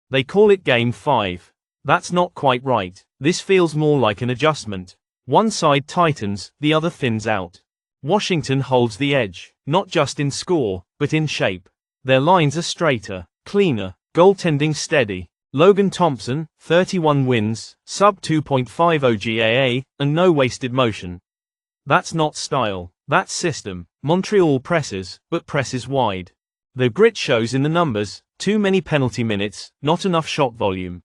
They call it Game 5. That's not quite right. This feels more like an adjustment. One side tightens, the other thins out. Washington holds the edge, not just in score, but in shape. Their lines are straighter, cleaner, goaltending steady. Logan Thompson, 31 wins, sub 2.5 OGAA, and no wasted motion. That's not style, that's system. Montreal presses, but presses wide. The grit shows in the numbers, too many penalty minutes, not enough shot volume.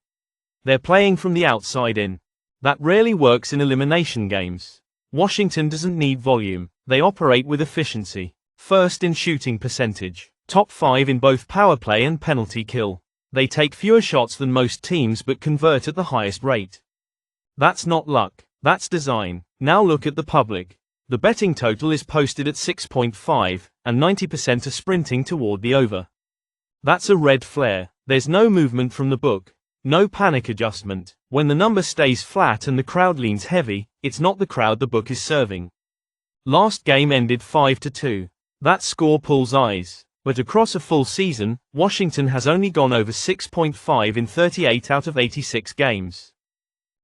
They're playing from the outside in. That rarely works in elimination games. Washington doesn't need volume, they operate with efficiency. First in shooting percentage, top 5 in both power play and penalty kill. They take fewer shots than most teams but convert at the highest rate. That's not luck, that's design. Now look at the public. The betting total is posted at 6.5, and 90% are sprinting toward the over. That's a red flare. There's no movement from the book. No panic adjustment. When the number stays flat and the crowd leans heavy, it's not the crowd the book is serving. Last game ended 5-2. That score pulls eyes. But across a full season, Washington has only gone over 6.5 in 38 out of 86 games.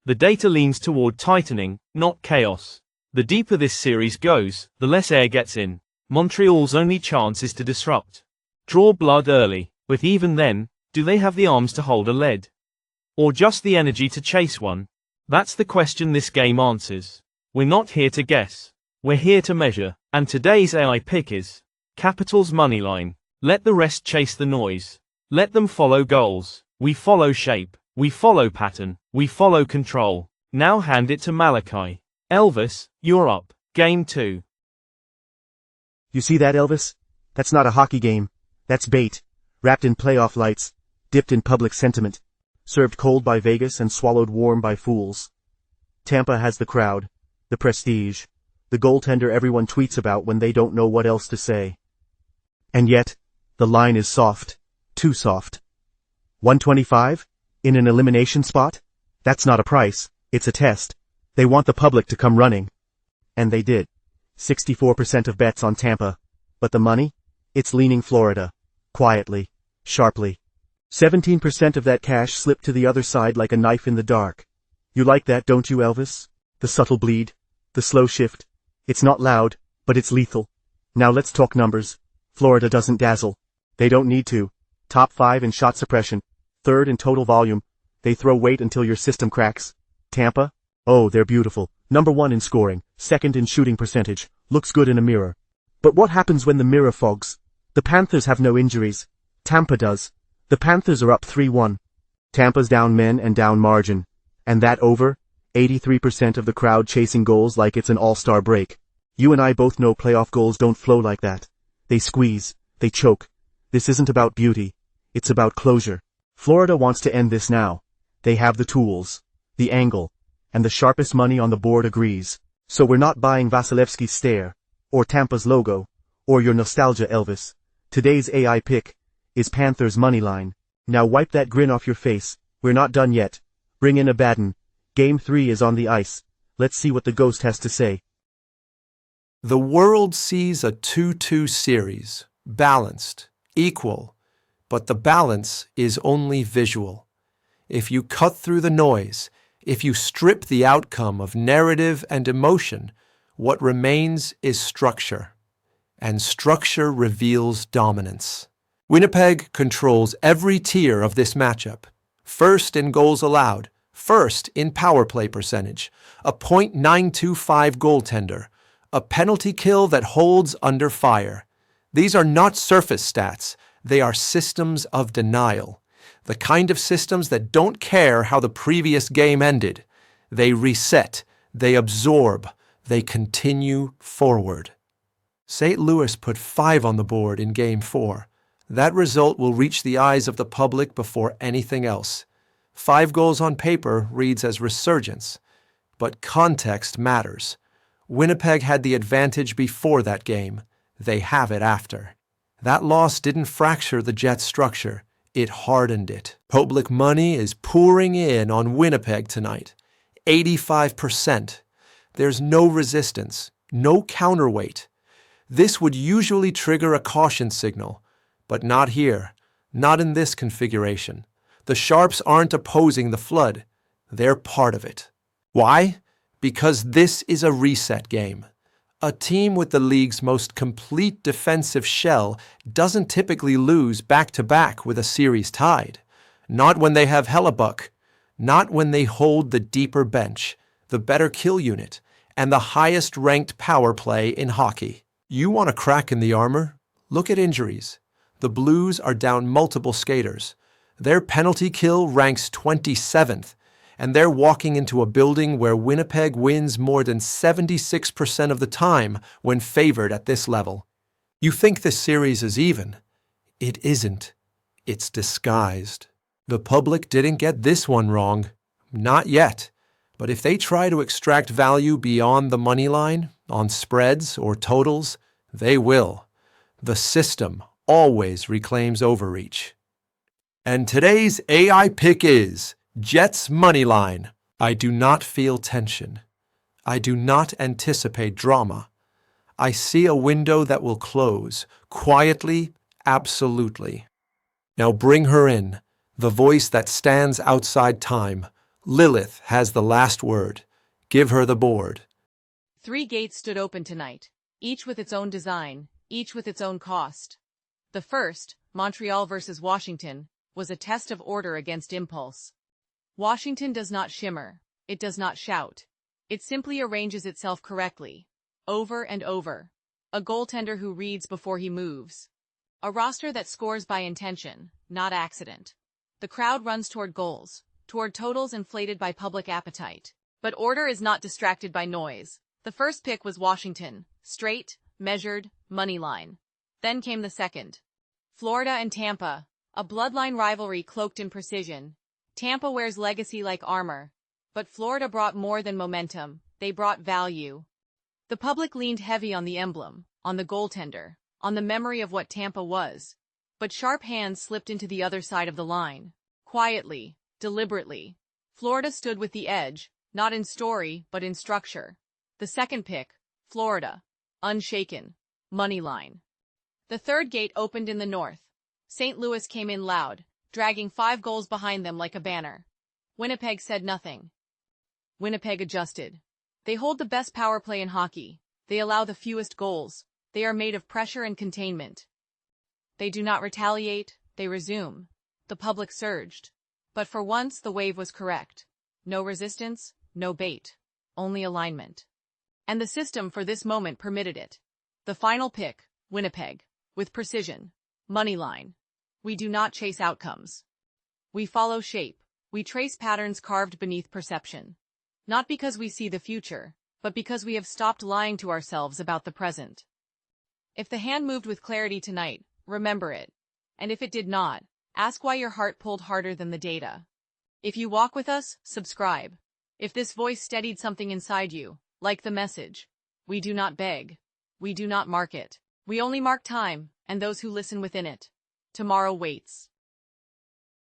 The data leans toward tightening, not chaos. The deeper this series goes, the less air gets in. Montreal's only chance is to disrupt. Draw blood early, but even then, do they have the arms to hold a lead? Or just the energy to chase one? That's the question this game answers. We're not here to guess. We're here to measure, and today's AI pick is Capitals moneyline. Let the rest chase the noise. Let them follow goals. We follow shape. We follow pattern. We follow control. Now hand it to Malachi. Elvis, you're up. Game 2. You see that, Elvis? That's not a hockey game. That's bait. Wrapped in playoff lights. Dipped in public sentiment. Served cold by Vegas and swallowed warm by fools. Tampa has the crowd. The prestige. The goaltender everyone tweets about when they don't know what else to say. And yet, the line is soft. Too soft. 125? In an elimination spot? That's not a price. It's a test. They want the public to come running. And they did. 64% of bets on Tampa. But the money? It's leaning Florida. Quietly. Sharply. 17% of that cash slipped to the other side like a knife in the dark. You like that, don't you, Elvis? The subtle bleed. The slow shift. It's not loud, but it's lethal. Now let's talk numbers. Florida doesn't dazzle. They don't need to. Top 5 in shot suppression. 3rd in total volume. They throw weight until your system cracks. Tampa? Oh, they're beautiful. Number 1 in scoring. 2nd in shooting percentage. Looks good in a mirror. But what happens when the mirror fogs? The Panthers have no injuries. Tampa does. The Panthers are up 3-1. Tampa's down men and down margin. And that over? 83% of the crowd chasing goals like it's an all-star break. You and I both know playoff goals don't flow like that. They squeeze. They choke. This isn't about beauty. It's about closure. Florida wants to end this now. They have the tools. The angle. And the sharpest money on the board agrees. So we're not buying Vasilevsky's stare. Or Tampa's logo. Or your nostalgia, Elvis. Today's AI pick is Panthers moneyline. Now wipe that grin off your face. We're not done yet. Bring in a Baden. Game 3 is on the ice. Let's see what the ghost has to say. The world sees a 2-2 series, balanced, equal, but the balance is only visual. If you cut through the noise, if you strip the outcome of narrative and emotion, what remains is structure. And structure reveals dominance. Winnipeg controls every tier of this matchup. First in goals allowed, first in power play percentage, a .925 goaltender, a penalty kill that holds under fire. These are not surface stats, they are systems of denial. The kind of systems that don't care how the previous game ended. They reset, they absorb, they continue forward. St. Louis put 5 on the board in Game 4. That result will reach the eyes of the public before anything else. 5 goals on paper reads as resurgence, but context matters. Winnipeg had the advantage before that game. They have it after. That loss didn't fracture the Jets' structure. It hardened it. Public money is pouring in on Winnipeg tonight. 85%. There's no resistance, no counterweight. This would usually trigger a caution signal, but not here, not in this configuration. The Sharps aren't opposing the flood. They're part of it. Why? Because this is a reset game. A team with the league's most complete defensive shell doesn't typically lose back-to-back with a series tied. Not when they have Hellebuck. Not when they hold the deeper bench, the better kill unit, and the highest-ranked power play in hockey. You want a crack in the armor? Look at injuries. The Blues are down multiple skaters. Their penalty kill ranks 27th, and they're walking into a building where Winnipeg wins more than 76% of the time when favored at this level. You think this series is even. It isn't. It's disguised. The public didn't get this one wrong. Not yet. But if they try to extract value beyond the money line, on spreads or totals, they will. The system always reclaims overreach. And today's AI pick is Jets money line. I do not feel tension. I do not anticipate drama. I see a window that will close, quietly, absolutely. Now bring her in, the voice that stands outside time. Lilith has the last word. Give her the board. 3 gates stood open tonight, each with its own design, each with its own cost. The first, Montreal versus Washington, was a test of order against impulse. Washington does not shimmer, it does not shout. It simply arranges itself correctly, over and over. A goaltender who reads before he moves. A roster that scores by intention, not accident. The crowd runs toward goals, toward totals inflated by public appetite. But order is not distracted by noise. The first pick was Washington, straight, measured, money line. Then came the second. Florida and Tampa, a bloodline rivalry cloaked in precision. Tampa wears legacy like armor. But Florida brought more than momentum, they brought value. The public leaned heavy on the emblem, on the goaltender, on the memory of what Tampa was. But sharp hands slipped into the other side of the line. Quietly, deliberately. Florida stood with the edge, not in story, but in structure. The second pick, Florida. Unshaken. Money line. The third gate opened in the north. St. Louis came in loud, dragging 5 goals behind them like a banner. Winnipeg said nothing. Winnipeg adjusted. They hold the best power play in hockey. They allow the fewest goals. They are made of pressure and containment. They do not retaliate, they resume. The public surged. But for once the wave was correct. No resistance, no bait. Only alignment. And the system for this moment permitted it. The final pick, Winnipeg. With precision. Money line. We do not chase outcomes. We follow shape. We trace patterns carved beneath perception. Not because we see the future, but because we have stopped lying to ourselves about the present. If the hand moved with clarity tonight, remember it. And if it did not, ask why your heart pulled harder than the data. If you walk with us, subscribe. If this voice steadied something inside you, like the message. We do not beg. We do not market. We only mark time, and those who listen within it. Tomorrow waits.